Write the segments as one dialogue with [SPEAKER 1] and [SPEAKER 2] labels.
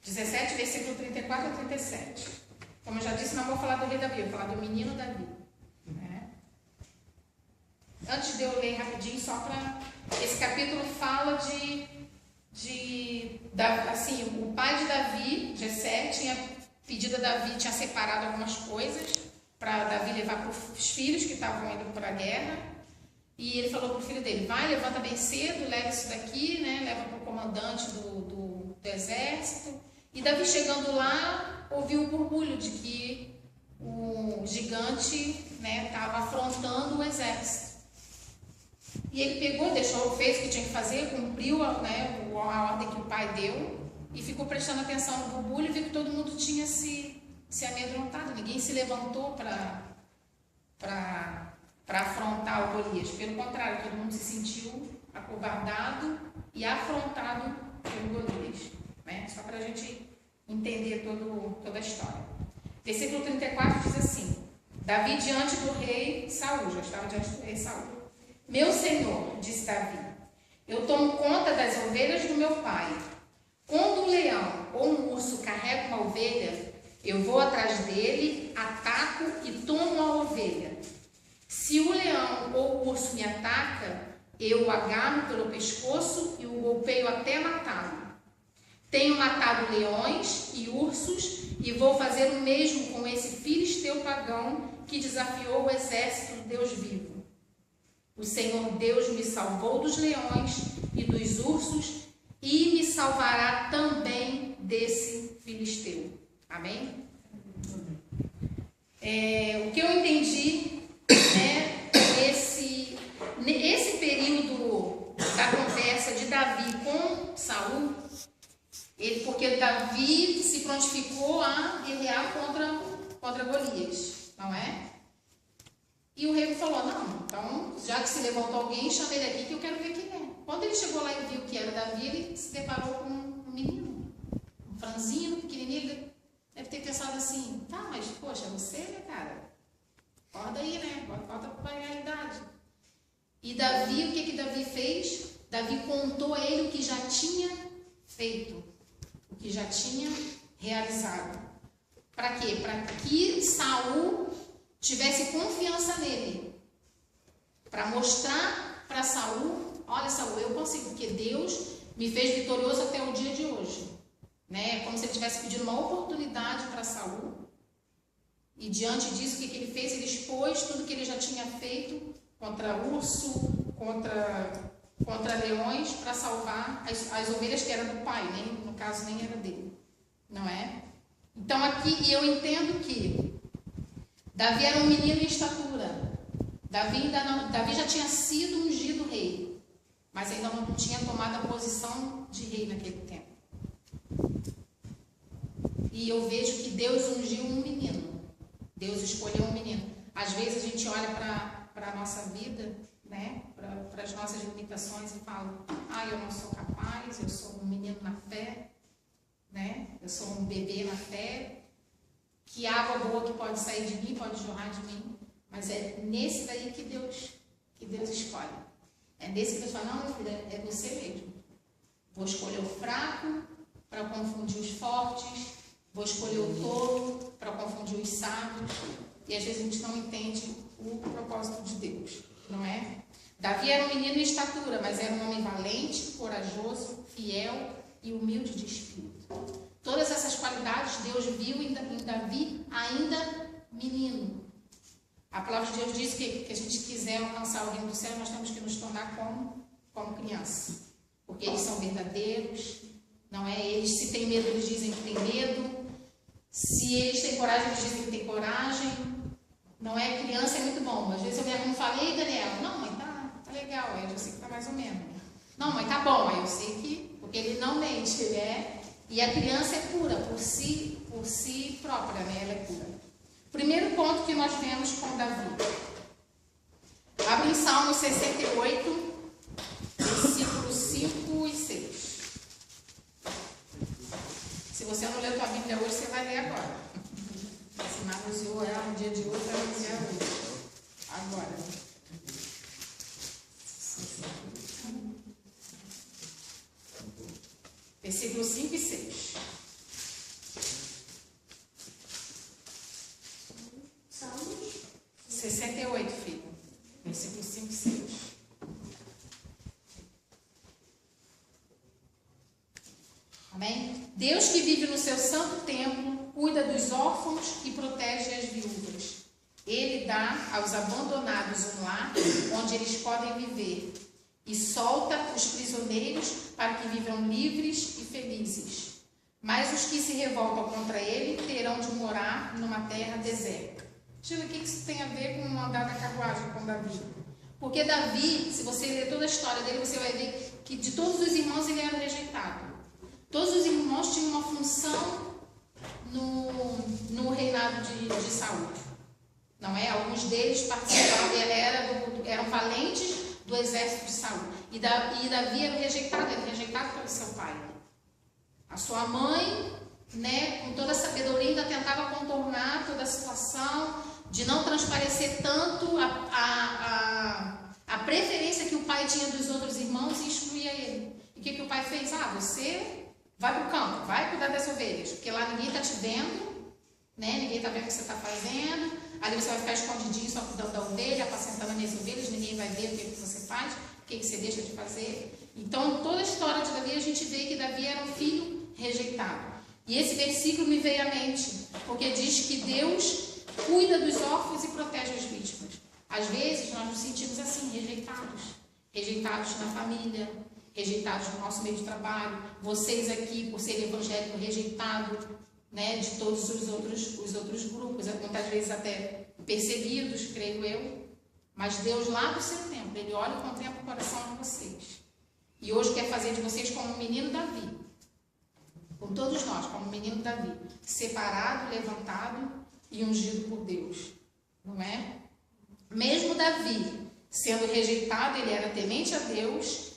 [SPEAKER 1] 17, versículo 34 a 37. Como eu já disse, não vou falar do rei Davi, vou falar do menino Davi. Né? Antes de eu ler rapidinho, só para... Esse capítulo fala assim, o pai de Davi, Jessé, tinha pedido a Davi, tinha separado algumas coisas para Davi levar para os filhos que estavam indo para a guerra. E ele falou para o filho dele, vai, levanta bem cedo, leva isso daqui, né? Leva para o comandante do exército. E Davi, chegando lá, ouviu o borbulho de que o gigante estava afrontando o exército. E ele pegou, fez o que tinha que fazer, cumpriu a ordem que o pai deu e ficou prestando atenção no borbulho e viu que todo mundo tinha se amedrontado. Ninguém se levantou para afrontar o Golias. Pelo contrário, todo mundo se sentiu acovardado e afrontado pelo Golias. Né? Só para a gente entender toda a história. Versículo 34 diz assim: Davi diante do rei Saul, já estava diante do rei Saul. Meu senhor, disse Davi, eu tomo conta das ovelhas do meu pai. Quando um leão ou um urso carrega uma ovelha, eu vou atrás dele, ataco e tomo a ovelha. Se o leão ou o urso me ataca, eu o agarro pelo pescoço e o golpeio até matá-lo. Tenho matado leões e ursos e vou fazer o mesmo com esse filisteu pagão que desafiou o exército do Deus vivo. O Senhor Deus me salvou dos leões e dos ursos e me salvará também desse filisteu. Amém? O que eu entendi esse período da conversa de Davi com Saul, porque Davi se prontificou a guerrear contra Golias, não é? E o rei falou, não, então, já que se levantou alguém, chama ele aqui que eu quero ver quem é. Quando ele chegou lá e viu que era Davi, ele se deparou com um menino, um franzino, pequenininho. Ele deve ter pensado assim, tá, mas, poxa, você, né, cara? Acorda aí, né? Volta para a realidade. E Davi, o que Davi fez? Davi contou a ele o que já tinha feito, o que já tinha realizado. Para quê? Para que Saul tivesse confiança nele, para mostrar para Saul, olha Saul, eu consigo, porque Deus me fez vitorioso até o dia de hoje, né? Como se ele tivesse pedido uma oportunidade para Saul, e diante disso, o que ele fez? Ele expôs tudo que ele já tinha feito contra urso, contra leões, para salvar as ovelhas que eram do pai, no caso nem era dele, não é? Então aqui, eu entendo que Davi era um menino em estatura. Davi já tinha sido ungido rei, mas ainda não tinha tomado a posição de rei naquele tempo. E eu vejo que Deus ungiu um menino. Deus escolheu um menino. Às vezes a gente olha para a nossa vida, né, para as nossas limitações e fala, eu não sou capaz, eu sou um menino na fé, né, eu sou um bebê na fé. Que água boa que pode sair de mim, pode jorrar de mim. Mas é nesse daí que Deus escolhe. É nesse que Deus fala, não, meu filho, é você mesmo. Vou escolher o fraco para confundir os fortes. Vou escolher o tolo para confundir os sábios. E às vezes a gente não entende o propósito de Deus, não é? Davi era um menino em estatura, mas era um homem valente, corajoso, fiel e humilde de espírito. Todas essas qualidades Deus viu em Davi ainda menino. A palavra de Deus diz que a gente quiser alcançar o reino do céu, nós temos que nos tornar como criança. Porque eles são verdadeiros, não é? Eles, se têm medo, eles dizem que têm medo. Se eles têm coragem, eles dizem que têm coragem. Não é? Criança é muito bom. Às vezes eu minha mãe fala, ei, Daniela, não, mãe, tá legal. Aí eu já sei que tá mais ou menos. Não, mãe, tá bom. Aí eu sei que, porque ele não mente, E a criança é pura por si própria, né? Ela é pura. Primeiro ponto que nós vemos com Davi. Abre em Salmo 68, versículos 5 e 6. Se você não leu a tua Bíblia hoje, você vai ler agora. Se manuseou ela no dia de hoje, vai manusear hoje. Agora. Versículos 5 e 6. 68, filho. Versículo 5 e 6. Amém? Deus que vive no seu santo templo, cuida dos órfãos e protege as viúvas. Ele dá aos abandonados um lar onde eles podem viver e solta os prisioneiros para que vivam livres e felizes. Mas os que se revoltam contra ele terão de morar numa terra deserta. Sheila, o que isso tem a ver com andar na carruagem com Davi? Porque Davi, se você ler toda a história dele, você vai ver que de todos os irmãos ele era rejeitado. Todos os irmãos tinham uma função no reinado de Saul. Não é? Alguns deles participavam, eram valentes do exército de Saul. E Davi era rejeitado pelo seu pai. A sua mãe, né, com toda a sabedoria, ainda tentava contornar toda a situação, de não transparecer tanto a preferência que o pai tinha dos outros irmãos e excluía ele. E o que o pai fez? Você vai para o campo, vai cuidar das ovelhas, porque lá ninguém está te vendo, né? Ninguém está vendo o que você está fazendo. Ali você vai ficar escondidinho só cuidando da ovelha, apacentando as minhas ovelhas, ninguém vai ver o que você faz, o que você deixa de fazer. Então, toda a história de Davi, a gente vê que Davi era um filho rejeitado. E esse versículo me veio à mente, porque diz que Deus cuida dos órfãos e protege as vítimas. Às vezes, nós nos sentimos assim, rejeitados na família, rejeitados no nosso meio de trabalho. Vocês aqui, por serem evangélicos, rejeitados, né, de todos os outros grupos, muitas vezes até perseguidos, creio eu. Mas Deus, lá do seu templo, Ele olha e contempla o coração de vocês. E hoje quer fazer de vocês como um menino Davi. Com todos nós, como um menino Davi. Separado, levantado e ungido por Deus. Não é? Mesmo Davi, sendo rejeitado, ele era temente a Deus.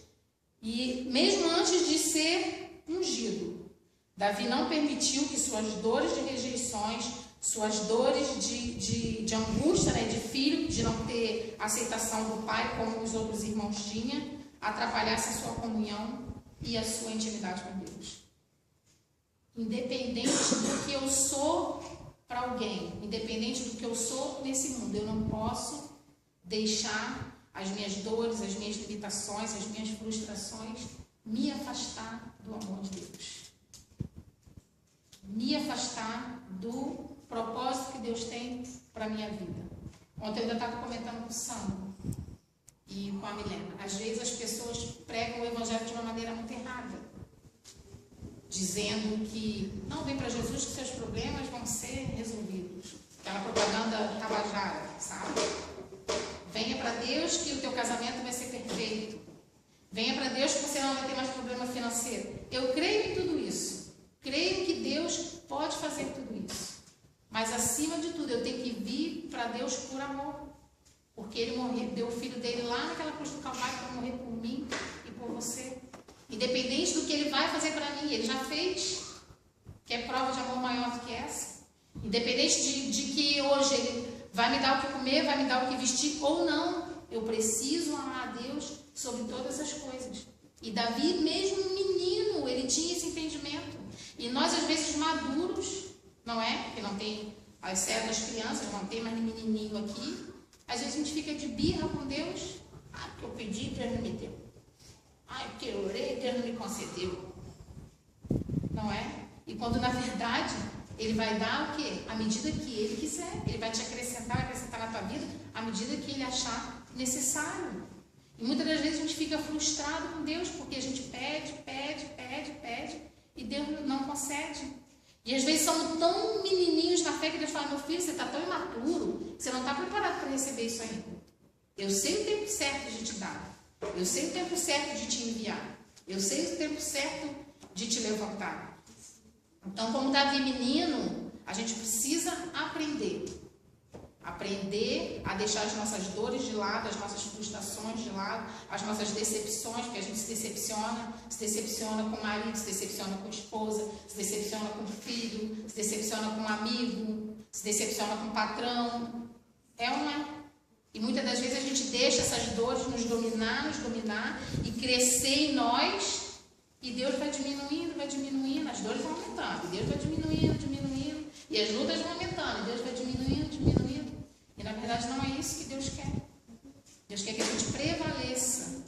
[SPEAKER 1] E mesmo antes de ser ungido, Davi não permitiu que suas dores de rejeições, suas dores de angústia, né, de filho, de não ter aceitação do pai como os outros irmãos tinham, atrapalhasse a sua comunhão e a sua intimidade com Deus. Independente do que eu sou para alguém, independente do que eu sou nesse mundo, eu não posso deixar as minhas dores, as minhas limitações, as minhas frustrações me afastar do amor de Deus. Me afastar do propósito que Deus tem para a minha vida. Ontem eu ainda estava comentando com o Sandro e com a Milena. Às vezes as pessoas pregam o evangelho de uma maneira muito errada, dizendo que não, vem para Jesus que seus problemas vão ser resolvidos. Aquela propaganda tabajara, sabe? Venha para Deus que o teu casamento vai ser perfeito. Venha para Deus que você não vai ter mais problema financeiro. Eu creio em tudo isso. Creio que Deus pode fazer tudo isso. Mas acima de tudo, eu tenho que vir para Deus por amor. Porque Ele deu o filho dele lá naquela cruz do Calvário para morrer por mim e por você. Independente do que Ele vai fazer para mim, Ele já fez. Quer prova de amor maior do que essa? Independente de que hoje Ele vai me dar o que comer, vai me dar o que vestir ou não, eu preciso amar a Deus sobre todas as coisas. E Davi, mesmo menino, ele tinha esse entendimento. E nós, às vezes, maduros, não é? Porque não tem as certas crianças, não tem mais menininho aqui. Às vezes a gente fica de birra com Deus. Ah, porque eu pedi, Deus não me deu. Ah, porque eu orei, Deus não me concedeu. Não é? E quando, na verdade, Ele vai dar o quê? À medida que Ele quiser. Ele vai te acrescentar na tua vida à medida que Ele achar necessário. E muitas das vezes a gente fica frustrado com Deus porque a gente pede e Deus não concede. E às vezes somos tão menininhos na fé que Deus fala, meu filho, você está tão imaturo que você não está preparado para receber isso ainda. Eu sei o tempo certo de te dar. Eu sei o tempo certo de te enviar. Eu sei o tempo certo de te levantar. Então, como Davi menino, a gente precisa aprender a deixar as nossas dores de lado, as nossas frustrações de lado, as nossas decepções, porque a gente se decepciona com o marido, se decepciona com a esposa, se decepciona com o filho, se decepciona com um amigo, se decepciona com o patrão. É ou não é? E muitas das vezes a gente deixa essas dores nos dominar e crescer em nós, e Deus vai diminuindo, as dores vão aumentando, e Deus vai diminuindo, e as lutas vão aumentando, e Deus vai diminuindo. E na verdade não é isso. isso que Deus quer. Deus quer que a gente prevaleça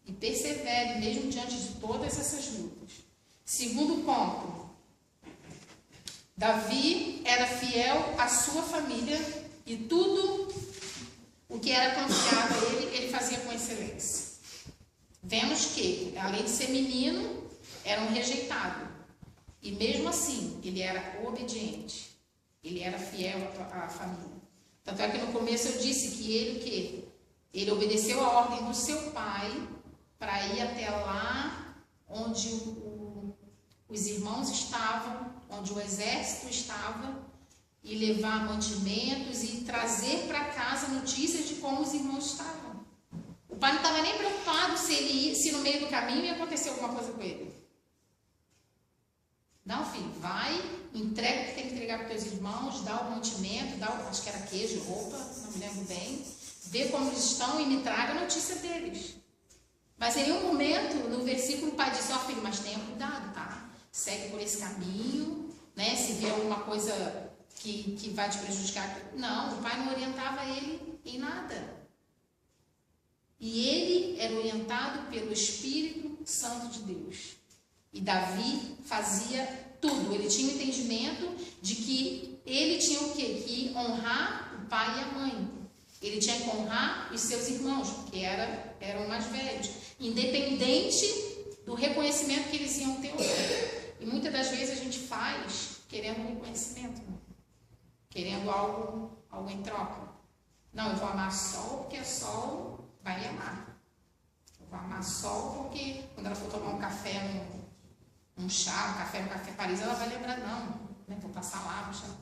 [SPEAKER 1] e persevere, mesmo diante de todas essas lutas. Segundo ponto, Davi era fiel à sua família e tudo o que era confiado a ele, ele fazia com excelência. Vemos que, além de ser menino, era um rejeitado. E mesmo assim, ele era obediente. Ele era fiel à família. Tanto é que no começo eu disse que ele obedeceu a ordem do seu pai para ir até lá onde os irmãos estavam, onde o exército estava, e levar mantimentos e trazer para casa notícias de como os irmãos estavam. O pai não estava nem preocupado se no meio do caminho ia acontecer alguma coisa com ele. Não, filho, vai, entrega o que tem que entregar para os teus irmãos, dá o mantimento, acho que era queijo, roupa, não me lembro bem, vê como eles estão e me traga a notícia deles. Mas em um momento, no versículo, o pai disse, filho, mas tenha cuidado, tá? Segue por esse caminho, né? Se vê alguma coisa que vai te prejudicar. Não, o pai não orientava ele em nada. E ele era orientado pelo Espírito Santo de Deus. E Davi fazia tudo. Ele tinha o entendimento de que ele tinha o quê? Que honrar o pai e a mãe. Ele tinha que honrar os seus irmãos, porque eram mais velhos. Independente do reconhecimento que eles iam ter. E muitas das vezes a gente faz querendo um reconhecimento. Querendo algo em troca. Não, eu vou amar Sol porque a Sol vai me amar. Eu vou amar Sol porque quando ela for tomar um café, um chá, um café Paris, ela vai lembrar, não, né? Vou passar lá, vou chamar.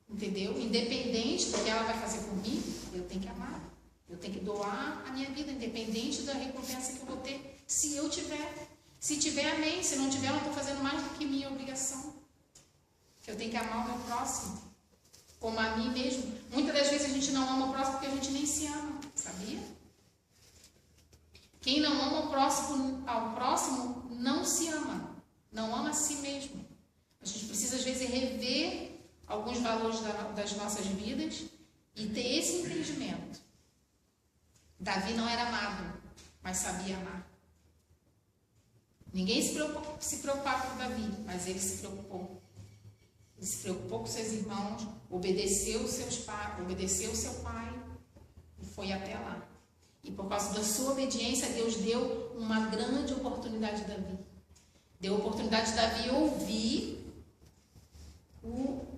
[SPEAKER 1] Entendeu? Independente do que ela vai fazer comigo, eu tenho que amar. Eu tenho que doar a minha vida, independente da recompensa que eu vou ter, se eu tiver. Se tiver, amém. Se não tiver, eu não estou fazendo mais do que minha obrigação. Eu tenho que amar o meu próximo, como a mim mesmo. Muitas das vezes a gente não ama o próximo porque a gente nem se ama, sabia? Quem não ama ao próximo não se ama, não ama a si mesmo. A gente precisa às vezes rever alguns valores das nossas vidas e ter esse entendimento. Davi não era amado, mas sabia amar. Ninguém se preocupava com Davi, mas ele se preocupou. Ele se preocupou com seus irmãos, obedeceu o seu pai e foi até lá. E por causa da sua obediência, Deus deu uma grande oportunidade a Davi. Deu a oportunidade de Davi ouvir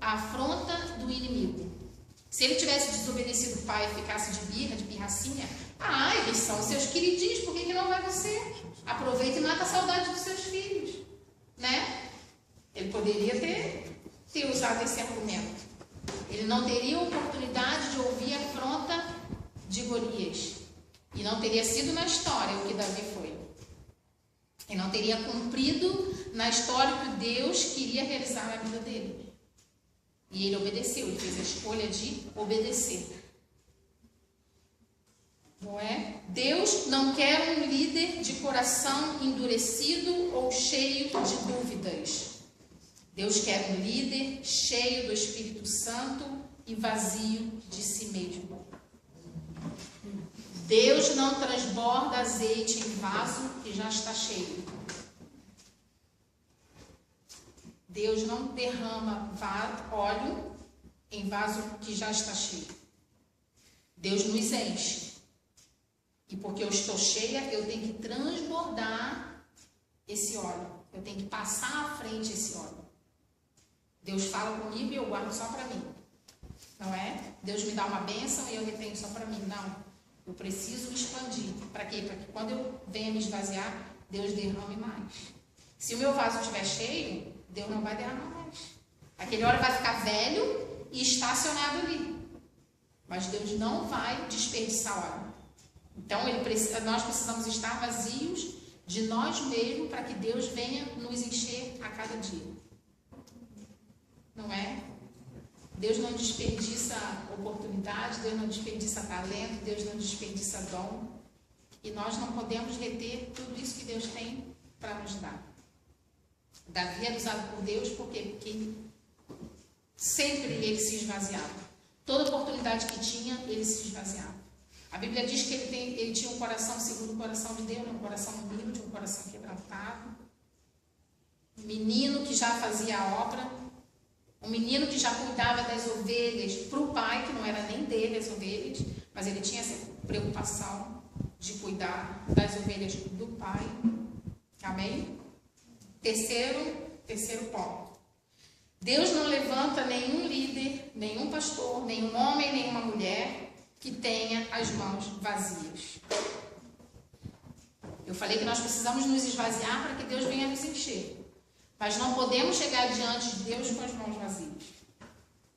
[SPEAKER 1] a afronta do inimigo. Se ele tivesse desobedecido o pai e ficasse de pirracinha, eles são seus queridinhos, por que não vai você? Aproveita e mata a saudade dos seus filhos, né? Ele poderia ter usado esse argumento. Ele não teria oportunidade de ouvir a afronta de Golias. E não teria sido na história o que Davi foi. Ele não teria cumprido na história o que Deus queria realizar na vida dele. E ele obedeceu, ele fez a escolha de obedecer. Não é? Deus não quer um líder de coração endurecido ou cheio de dúvidas. Deus quer um líder cheio do Espírito Santo e vazio de si mesmo. Deus não transborda azeite em vaso que já está cheio. Deus não derrama óleo em vaso que já está cheio. Deus nos enche. E porque eu estou cheia, eu tenho que transbordar esse óleo. Eu tenho que passar à frente esse óleo. Deus fala comigo e eu guardo só para mim. Não é? Deus me dá uma bênção e eu retenho só para mim. Não. Eu preciso expandir. Para quê? Para que quando eu venha me esvaziar, Deus derrame mais. Se o meu vaso estiver cheio, Deus não vai derramar mais. Aquele óleo vai ficar velho e estacionado ali. Mas Deus não vai desperdiçar óleo. Então, nós precisamos estar vazios de nós mesmos para que Deus venha nos encher a cada dia. Não é? Deus não desperdiça oportunidade, Deus não desperdiça talento, Deus não desperdiça dom. E nós não podemos reter tudo isso que Deus tem para nos dar. Davi era usado por Deus porque sempre ele se esvaziava. toda oportunidade que tinha, ele se esvaziava. A Bíblia diz que ele tinha um coração segundo o coração de Deus, um coração humilde, um coração quebrantado. Um menino que já fazia a obra, um menino que já cuidava das ovelhas para o pai, que não era nem dele as ovelhas, mas ele tinha essa preocupação de cuidar das ovelhas do pai. Amém? Terceiro ponto. Deus não levanta nenhum líder, nenhum pastor, nenhum homem, nenhuma mulher que tenha as mãos vazias. Eu falei que nós precisamos nos esvaziar para que Deus venha nos encher. Mas não podemos chegar diante de Deus com as mãos vazias.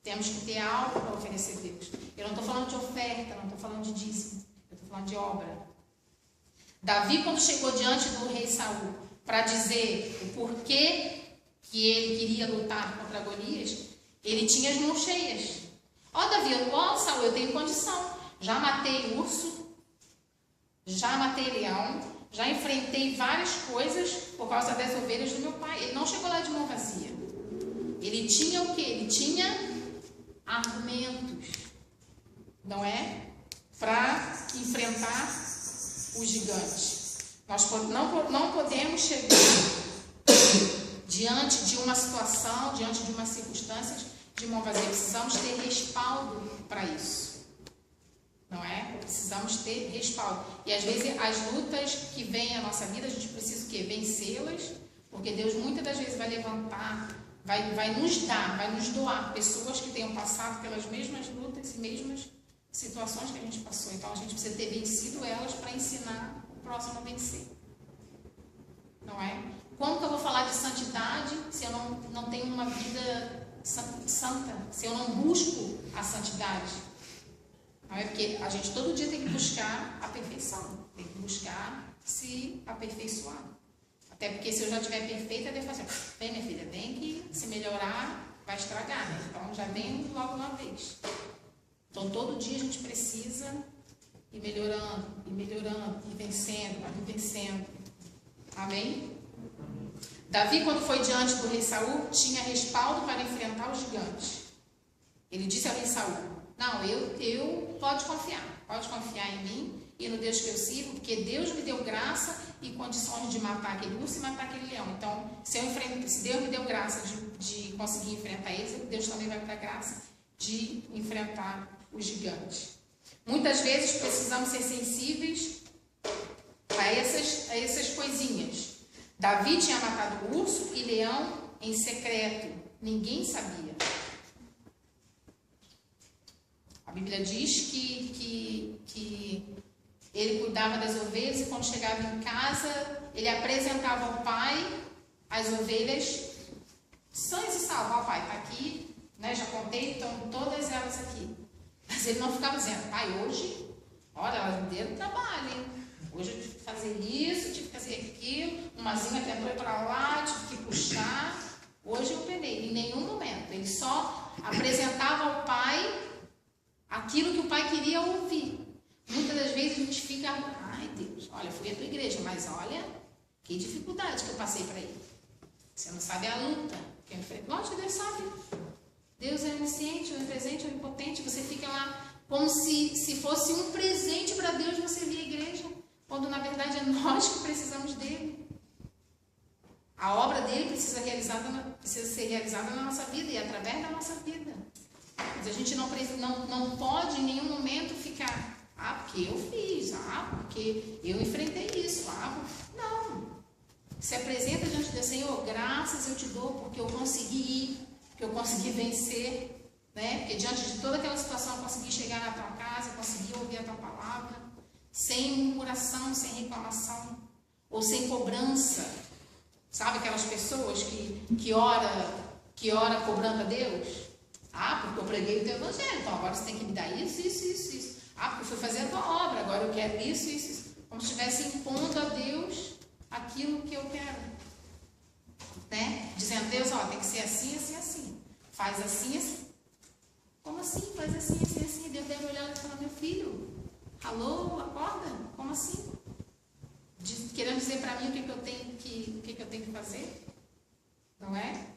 [SPEAKER 1] Temos que ter algo para oferecer a Deus. Eu não estou falando de oferta, não estou falando de dízimo. Eu estou falando de obra. Davi, quando chegou diante do rei Saul para dizer o porquê que ele queria lutar contra Golias, ele tinha as mãos cheias. Davi, Saul, eu tenho condição. Já matei urso, já matei leão, já enfrentei várias coisas por causa das ovelhas do meu pai. Ele não chegou lá de mão vazia. Ele tinha o quê? Ele tinha argumentos, não é? Para enfrentar o gigante. Nós não podemos chegar diante de uma situação, diante de uma circunstância de mão vazia. Precisamos ter respaldo para isso. Não é? Precisamos ter respaldo. E às vezes as lutas que vêm à nossa vida, a gente precisa o quê? Vencê-las, porque Deus muitas das vezes vai levantar, vai nos dar, vai nos doar pessoas que tenham passado pelas mesmas lutas e mesmas situações que a gente passou. Então a gente precisa ter vencido elas para ensinar o próximo a vencer. Não é? Como que eu vou falar de santidade se eu não tenho uma vida santa? Se eu não busco a santidade? Não é? Porque a gente todo dia tem que buscar a perfeição. Tem que buscar se aperfeiçoar. Até porque se eu já estiver perfeita, eu devo fazer, vem minha filha, vem que se melhorar, vai estragar, né? Então já vem logo uma vez. Então todo dia a gente precisa ir melhorando, e vencendo. Amém? Davi, quando foi diante do rei Saul, tinha respaldo para enfrentar os gigantes. Ele disse ao rei Saul, não, eu pode confiar em mim e no Deus que eu sirvo, porque Deus me deu graça e condições de matar aquele urso e matar aquele leão. Então, se Deus me deu graça de conseguir enfrentar eles, Deus também vai me dar graça de enfrentar os gigantes. Muitas vezes precisamos ser sensíveis a essas coisinhas. Davi tinha matado urso e leão em secreto. Ninguém sabia. A Bíblia diz que ele cuidava das ovelhas e quando chegava em casa, ele apresentava ao pai as ovelhas sãs e salvas. Ó, pai, está aqui, né? Já contei, estão todas elas aqui. Mas ele não ficava dizendo, pai, hoje, olha, elas me deram trabalho, hein? Hoje eu tive que fazer isso, tive que fazer aquilo, umazinha tentou ir para lá, tive que puxar. Hoje eu penei, em nenhum momento. Ele só apresentava ao pai aquilo que o pai queria ouvir. Muitas das vezes a gente fica, ai Deus, olha, fui à tua igreja, mas olha, que dificuldade que eu passei para ir. Você não sabe a luta que eu enfrento. Lógico que Deus sabe. Deus é onisciente, onipresente, onipotente. Você fica lá como se fosse um presente para Deus você vir à igreja, quando na verdade é nós que precisamos dele. A obra dele precisa ser realizada na nossa vida e através da nossa vida. Mas a gente não pode em nenhum momento ficar, porque eu fiz, porque eu enfrentei isso, não. Se apresenta diante do Senhor, graças eu te dou, porque eu consegui ir, porque eu consegui vencer, né? Porque diante de toda aquela situação eu consegui chegar na tua casa, eu consegui ouvir a tua palavra, sem murmuração, sem reclamação, ou sem cobrança. Sabe aquelas pessoas que ora cobrando a Deus? Porque eu preguei o teu evangelho, então agora você tem que me dar isso. Porque eu fui fazer a tua obra, agora eu quero isso. Como se estivesse impondo a Deus aquilo que eu quero. Né? Dizendo, Deus, tem que ser assim. Faz assim. Como assim? Faz assim. Deus deve olhar e falar, meu filho, alô, acorda? Como assim? Querendo dizer para mim o que eu tenho que fazer? Não é?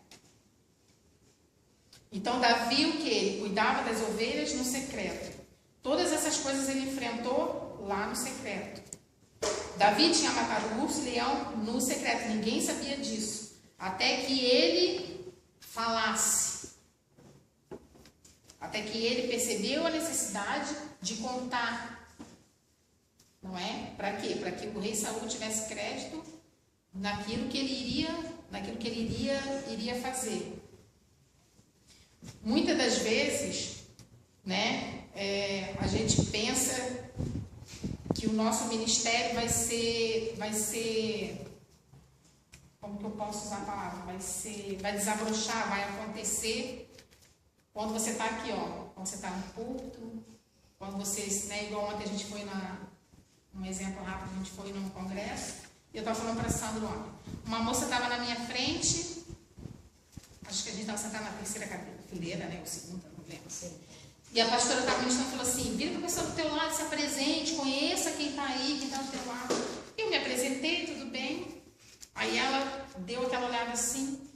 [SPEAKER 1] Então, Davi, o que? Ele cuidava das ovelhas no secreto. Todas essas coisas ele enfrentou lá no secreto. Davi tinha matado o urso e leão no secreto. Ninguém sabia disso. Até que ele falasse. Até que ele percebeu a necessidade de contar. Não é? Para quê? Para que o rei Saul tivesse crédito naquilo que ele iria fazer. Muitas das vezes, né, a gente pensa que o nosso ministério vai ser, como que eu posso usar a palavra? Vai desabrochar, vai acontecer quando você está aqui, ó, quando você está no culto, quando você, né, igual ontem a gente foi um exemplo rápido, a gente foi num congresso, e eu estava falando para a Sandra ontem, uma moça estava na minha frente, acho que a gente estava sentada na terceira fileira, né, ou segunda, não lembro, e a pastora estava ministrando e falou assim, vira para a pessoa do teu lado, se apresente, conheça quem está aí, quem está do teu lado. Eu me apresentei, tudo bem, aí ela deu aquela olhada assim,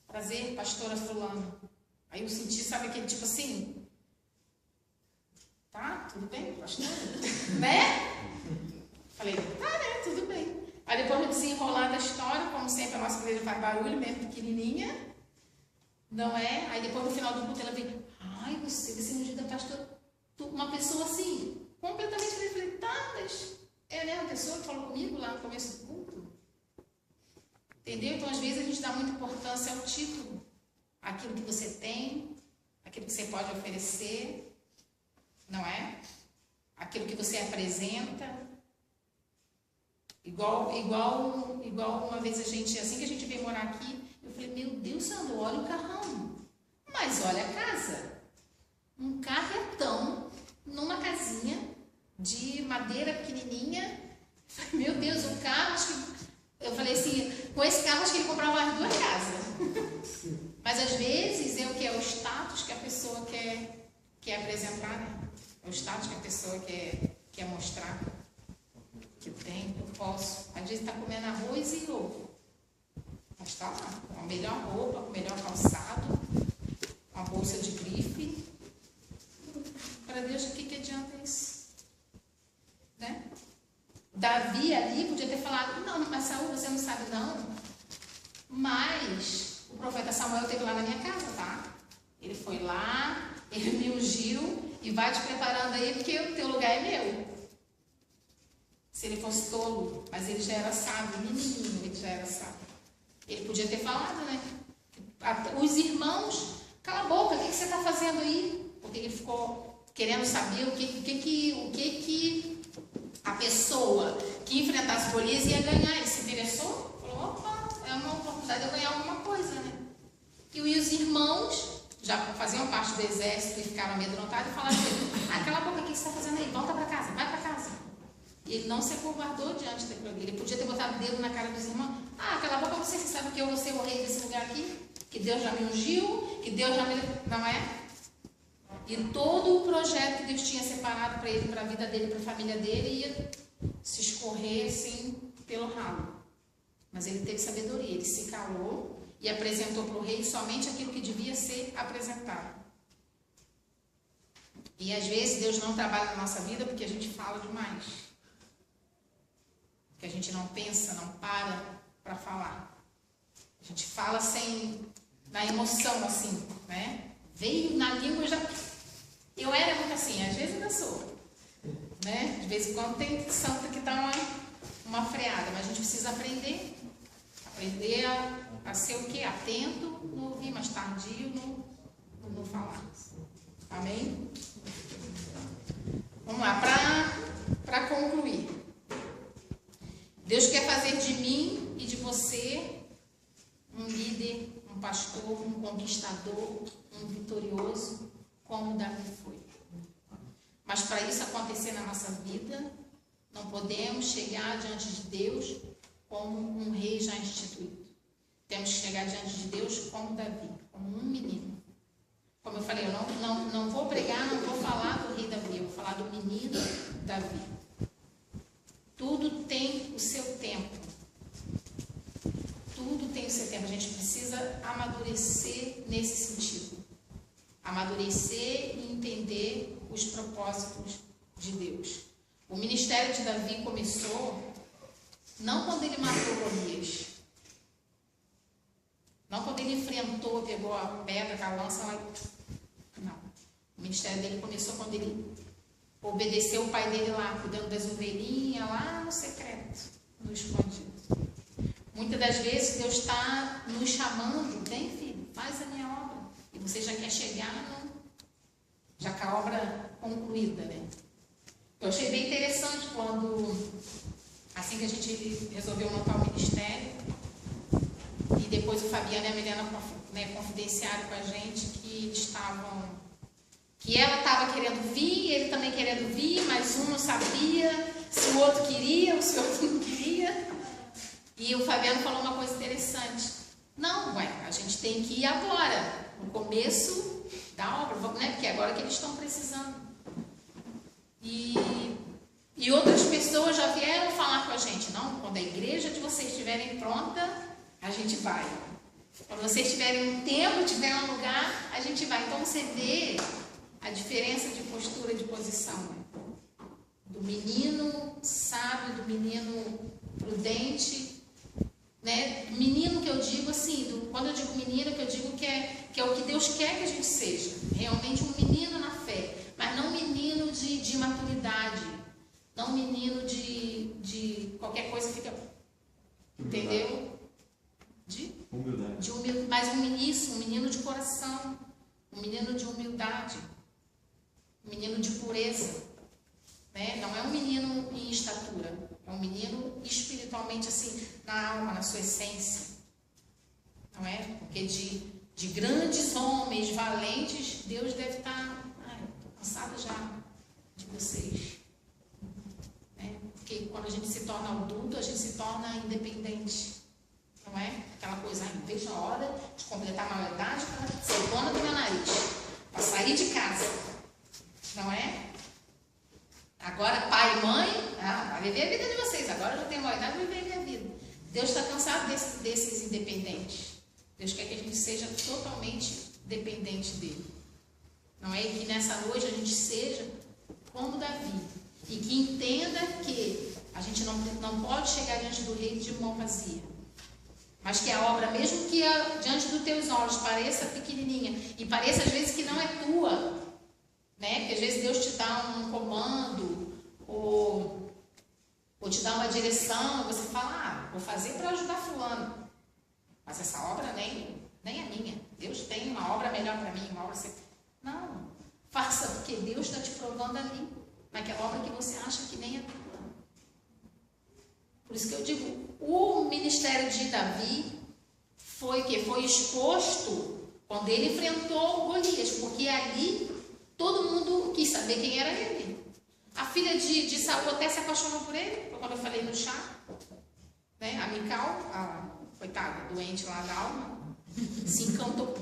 [SPEAKER 1] prazer, pastora fulano. Aí eu senti, sabe, aquele tipo assim, tá, tudo bem, pastora, né? Falei, tá, né, tudo bem. Aí depois no desenrolar da história, como sempre, a nossa igreja faz barulho, mesmo pequenininha, não é? Aí depois no final do culto ela veio, ai, você ungiu da pastora, uma pessoa assim, completamente diferente. Eu falei, tá, mas é, né, uma pessoa que falou comigo lá no começo do culto. Entendeu? Então às vezes a gente dá muita importância ao título. Aquilo que você tem, aquilo que você pode oferecer, não é? Aquilo que você apresenta. Igual uma vez assim que a gente veio morar aqui, eu falei, meu Deus, Sandro, olha o carrão, mas olha a casa. Um carretão numa casinha de madeira pequenininha. Eu falei, meu Deus, um carro, acho que... Eu falei assim, com esse carro acho que ele comprava as 2 casas. Mas às vezes é o que? É o status que a pessoa quer apresentar, né? É o status que a pessoa quer mostrar. Que eu tenho, eu posso. Às vezes está comendo arroz e ovo. Mas está lá, com a melhor roupa, com o melhor calçado, uma bolsa de grife. Para Deus, o que adianta isso? Né? Davi ali podia ter falado, não, mas Saul, você não sabe não. Mas o profeta Samuel esteve lá na minha casa, tá? Ele foi lá, ele me ungiu e vai te preparando aí, porque o teu lugar é meu. Se ele fosse tolo, mas ele já era sábio, menininho, ele já era sábio. Ele podia ter falado, né? Os irmãos, cala a boca, o que você está fazendo aí? Porque ele ficou querendo saber o que a pessoa que enfrentasse Golias ia ganhar. Ele se interessou, falou, opa, é uma oportunidade de eu ganhar alguma coisa, né? E os irmãos já faziam parte do exército e ficaram amedrontados e falaram para ele, cala a boca, o que você está fazendo aí? Volta para casa, vai para casa. E ele não se acovardou diante daquilo. Ele podia ter botado o dedo na cara dos irmãos. Cala a boca, você sabe que eu vou ser o rei desse lugar aqui? Que Deus já me ungiu, que Deus já me... Não é? E todo o projeto que Deus tinha separado para ele, para a vida dele, para a família dele, ia se escorrer assim pelo ralo. Mas ele teve sabedoria, ele se calou e apresentou para o rei somente aquilo que devia ser apresentado. E às vezes Deus não trabalha na nossa vida porque a gente fala demais. Porque a gente não pensa, não para falar. A gente fala na emoção, assim, né? Veio na língua já... Eu era muito assim, às vezes ainda sou. Né? De vez em quando tem santo que dá uma freada, mas a gente precisa aprender a ser o quê? Atento no ouvir, mas tardio no falar. Amém? Vamos lá, para concluir. Deus quer fazer de mim e de você um líder, um pastor, um conquistador, um vitorioso, como Davi foi. Mas para isso acontecer na nossa vida, não podemos chegar diante de Deus como um rei já instituído. Temos que chegar diante de Deus como Davi, como um menino. Como eu falei, eu não vou pregar, não vou falar do rei Davi, eu vou falar do menino Davi. Tudo tem o seu tempo. Tudo tem o seu tempo. A gente precisa amadurecer nesse sentido. amadurecer e entender os propósitos de Deus. O ministério de Davi começou não quando ele matou Golias, não quando ele enfrentou, pegou a pedra, a lança lá e... Não. O ministério dele começou quando ele obedeceu o pai dele lá, cuidando das ovelhinhas, lá no secreto, no escondido. Muitas das vezes Deus está nos chamando, vem filho, faz a minha obra. E você já quer chegar, já com a obra concluída, né? Eu achei bem interessante quando, assim que a gente resolveu montar o ministério, e depois o Fabiano e a Milena, né, confidenciaram com a gente que ela estava querendo vir, ele também querendo vir, mas um não sabia se o outro queria, se o outro não queria. E o Fabiano falou uma coisa interessante. Não, a gente tem que ir agora, no começo da obra, né? Porque é agora que eles estão precisando. E outras pessoas já vieram falar com a gente. Não, quando a igreja de vocês estiverem pronta, a gente vai. Quando vocês tiverem um tempo, tiverem um lugar, a gente vai. Então você vê a diferença de postura, de posição, né? Do menino sábio, do menino prudente, né? Menino que eu digo assim, quando eu digo menino, que eu digo que é o que Deus quer que a gente seja. Realmente um menino na fé, mas não um menino de maturidade, não um menino de qualquer coisa fica, entendeu? De humildade. Mas um menino de coração, um menino de humildade, um menino de pureza, né? Não é um menino em estatura, é um menino espiritualmente assim, na alma, na sua essência, não é? Porque de grandes homens valentes, Deus deve estar, estou cansada já de vocês, né? Porque quando a gente se torna adulto, a gente se torna independente, não é? Aquela coisa, não vejo a hora de completar a maioridade para ser dona do meu nariz, para sair de casa, não é? Agora, pai e mãe, vai viver a vida de vocês. Agora eu já tenho maioridade, vou viver a minha vida. Deus está cansado desses independentes. Deus quer que a gente seja totalmente dependente dele. Não é? E que nessa noite a gente seja como Davi. E que entenda que a gente não pode chegar diante do rei de mão vazia. Mas que a obra, mesmo que diante dos teus olhos pareça pequenininha e pareça às vezes que não é tua, né? Porque às vezes Deus te dá um comando ou te dá uma direção, você fala, vou fazer para ajudar fulano. Mas essa obra nem é minha. Deus tem uma obra melhor para mim, uma obra assim. Não, faça porque Deus está te provando ali, naquela obra que você acha que nem é tua. Por isso que eu digo, o ministério de Davi foi exposto quando ele enfrentou Golias, porque ali todo mundo quis saber quem era ele. A filha de Saul até se apaixonou por ele, quando eu falei no chá, né? A Mical, a coitada, doente lá da alma, se encantou.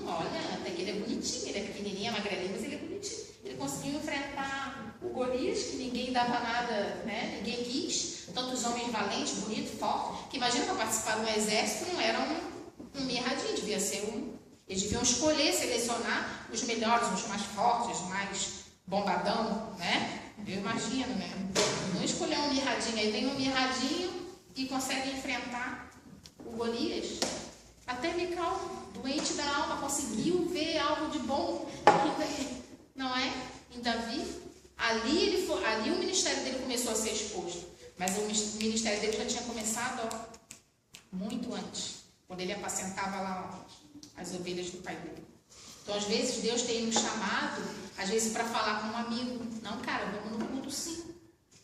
[SPEAKER 1] Olha, até que ele é bonitinho, ele é pequenininho, magrelinho, mas ele é bonitinho. Ele conseguiu enfrentar o Golias, que ninguém dava nada, né? Ninguém quis. Tantos homens valentes, bonitos, fortes, que imagina para participar de um exército, não era um mirradinho, devia ser eles deviam escolher, selecionar os melhores, os mais fortes, os mais bombadão, né? Eu imagino, né? Não escolher um mirradinho, aí vem um mirradinho e consegue enfrentar o Golias. Até Mical, doente da alma, conseguiu ver algo de bom, não é? Em Davi. Ali o ministério dele começou a ser exposto. Mas o ministério dele já tinha começado muito antes, quando ele apacentava lá as ovelhas do pai dele. Então, às vezes, Deus tem nos chamado, às vezes, para falar com um amigo. Não, cara, vamos no culto sim.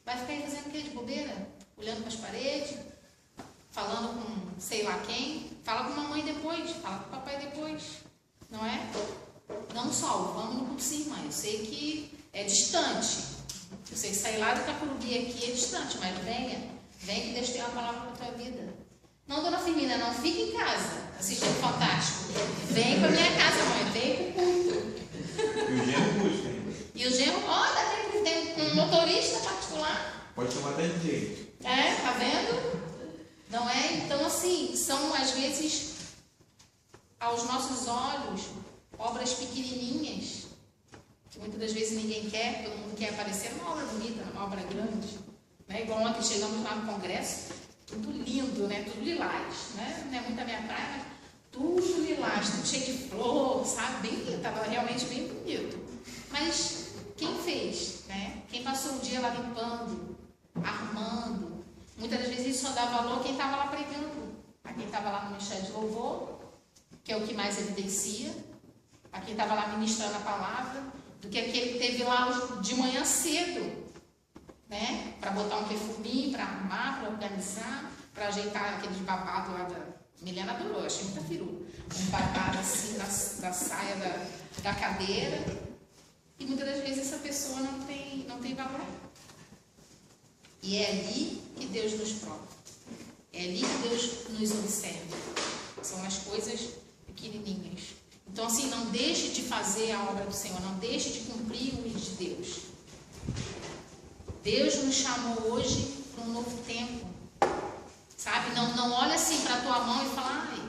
[SPEAKER 1] Vai ficar aí fazendo o quê? De bobeira? Olhando para as paredes? Falando com sei lá quem? Fala com a mamãe depois, fala com o papai depois. Não é? Não só, vamos no culto sim, mãe. Eu sei que é distante. Eu sei que sair lá do Cacurubi aqui é distante, mas venha que Deus tem uma palavra para a tua vida. Não, dona Firmina, não fique em casa assistindo Fantástico. Vem para minha casa, mãe, vem para o culto.
[SPEAKER 2] E o genro busca ainda.
[SPEAKER 1] E o genro, tem um motorista particular.
[SPEAKER 2] Pode chamar até de jeito.
[SPEAKER 1] Tá vendo? Não é? Então, assim, são às vezes, aos nossos olhos, obras pequenininhas, quer, todo mundo quer aparecer numa obra bonita, numa obra grande. Né? Igual ontem chegamos lá no congresso, tudo lindo, né? Tudo lilás. Né? Não é muito a minha praia, mas tudo lilás, tudo cheio de flor, sabe? Bem lindo, estava realmente bem bonito. Mas quem fez? Né? Quem passou o dia lá limpando, arrumando? Muitas das vezes só dá valor a quem estava lá pregando, a quem estava lá no ministério de louvor, que é o que mais evidencia, a quem estava lá ministrando a palavra, do que aquele que esteve lá de manhã cedo, né? Para botar um perfuminho, para arrumar, para organizar, para ajeitar aqueles babados lá da... Milena adorou, achei muita firu. Um babado assim da saia da cadeira. E muitas das vezes essa pessoa não tem valor. E é ali que Deus nos prova. É ali que Deus nos observa. São as coisas pequenininhas. Então, assim, não deixe de fazer a obra do Senhor. Não deixe de cumprir o ir de Deus. Deus nos chamou hoje para um novo tempo. Sabe? Não olha assim para a tua mão e fala, ai,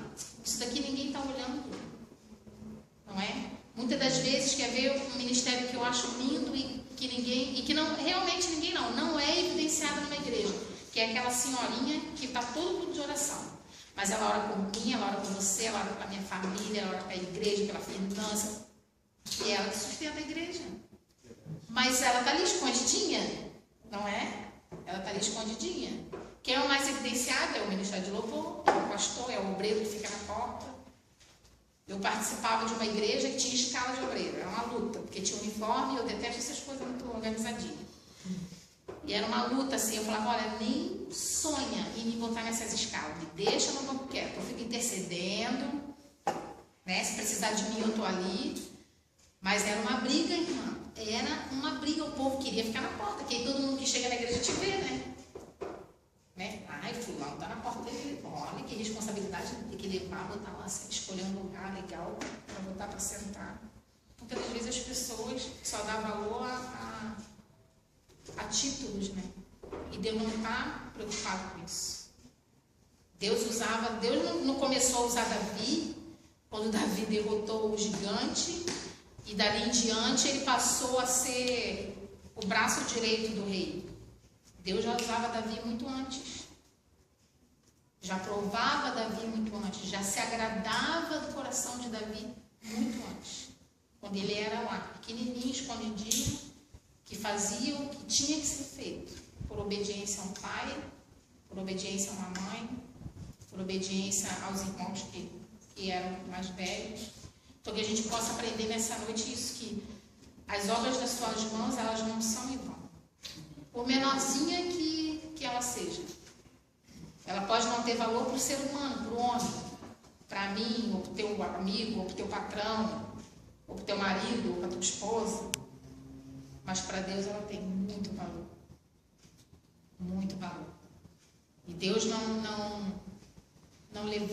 [SPEAKER 1] isso daqui ninguém está olhando. Não é? Muitas das vezes quer ver um ministério que eu acho lindo e que não, realmente ninguém não é evidenciado numa igreja, que é aquela senhorinha que está todo mundo de oração, mas ela ora por mim, ela ora por você, ela ora pela minha família, ela ora pela igreja, pela finança, e é ela que sustenta a igreja. Mas ela está ali escondidinha, não é? Ela está ali escondidinha. Quem é o mais evidenciado é o ministério de louvor, é o pastor, é o obreiro que fica na porta. Eu participava de uma igreja que tinha escala de obreiro, era uma luta, porque tinha uniforme e eu detesto essas coisas muito organizadinhas. E era uma luta assim, eu falava, olha, nem sonha em me botar nessas escalas, me deixa no banco quieto, eu fico intercedendo, né? Se precisar de mim eu estou ali. Mas era uma briga, irmã, era uma briga, o povo queria ficar na porta, que aí todo mundo que chega na igreja te vê, né? Ai, fulano tá na porta dele, olha que responsabilidade, tem que levar, botar lá, escolher um lugar legal para botar para sentar. Muitas das vezes as pessoas só dão valor a títulos, né? E Deus não está preocupado com isso. Deus não começou a usar Davi, quando Davi derrotou o gigante, e dali em diante ele passou a ser o braço direito do rei. Deus já usava Davi muito antes. Já provava Davi muito antes. Já se agradava do coração de Davi muito antes. Quando ele era lá, pequenininho, escondidinho, que fazia o que tinha que ser feito. Por obediência a um pai, por obediência a uma mãe, por obediência aos irmãos que eram mais velhos. Então que a gente possa aprender nessa noite isso, que as obras das suas mãos, elas não são em vão. Por menorzinha que ela seja. Ela pode não ter valor para o ser humano, para o homem, para mim, ou para o teu amigo, ou para o teu patrão, ou para o teu marido, ou para a tua esposa. Mas para Deus ela tem muito valor. Muito valor. E Deus não levanta